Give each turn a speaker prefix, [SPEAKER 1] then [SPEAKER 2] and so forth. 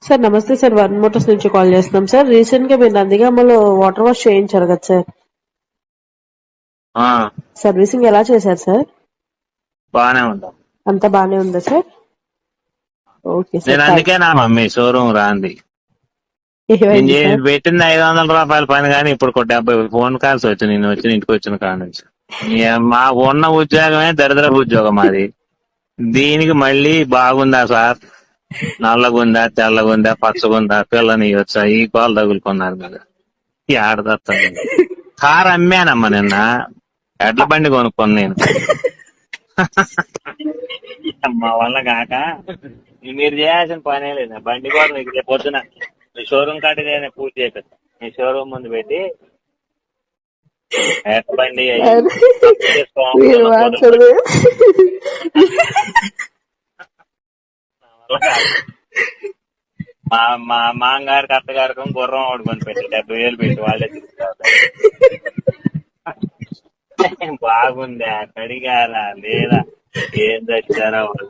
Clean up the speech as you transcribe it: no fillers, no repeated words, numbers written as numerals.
[SPEAKER 1] Sir నమస్తే sir, one Motors నుంచి call చేస్తున్నాం సార్. రీసెంట్ గా మీరు నందిగామలో వాటర్ వాష్ చేయించారు కదా సార్,
[SPEAKER 2] ఆ
[SPEAKER 1] సర్వీసింగ్ ఎలా చేశారు సార్?
[SPEAKER 2] బానే ఉంటాం.
[SPEAKER 1] అంతా బానే ఉందా సార్? ఓకే సార్,
[SPEAKER 2] నేను అందుకే నా మమ్మీ షోరూమ్ రాంది. నేను
[SPEAKER 1] ఏమైంది సార్?
[SPEAKER 2] పెట్టింది ₹500 పని కానీ ఇప్పుడు ఒక 70 ఫోన్ కాల్స్ వచ్చి నేను ఇంటికి వచ్చిన కాడ నుంచి. మా ఉన్న ఉద్యోగమే దరిద్రపు ఉద్యోగం అది. దీనికి మళ్ళీ బాగుందా సార్, నల్లగుందా, తెల్లగుందా, పచ్చగుందా, పిల్లని వచ్చా, ఈ పాలు తగులుకున్నారు కదా. ఈ ఆడదత్తాను కారు అమ్మానమ్మా నిన్న. ఎడ్ల బండి కొనుక్కోను నేను. మా వల్ల కాక మీరు చేయాల్సిన పనే లేదు. బండి కూడా మీకు రేపు పొద్దున మీ షోరూమ్ కాడికి నేను పూర్తి చేపిస్తాను. మీ షోరూమ్ ముందు పెట్టి ఎడ్ల బండి
[SPEAKER 1] మీరు మాట్లాడదు.
[SPEAKER 2] మా మా మామగారికి అత్తగారికి గుర్రం ఆడుకొని పెట్టి 70,000 పెట్టి వాళ్ళే తీసుకురావాలి. బాగుందా, కడిగారా లేదా, ఏం తెచ్చారా వాళ్ళు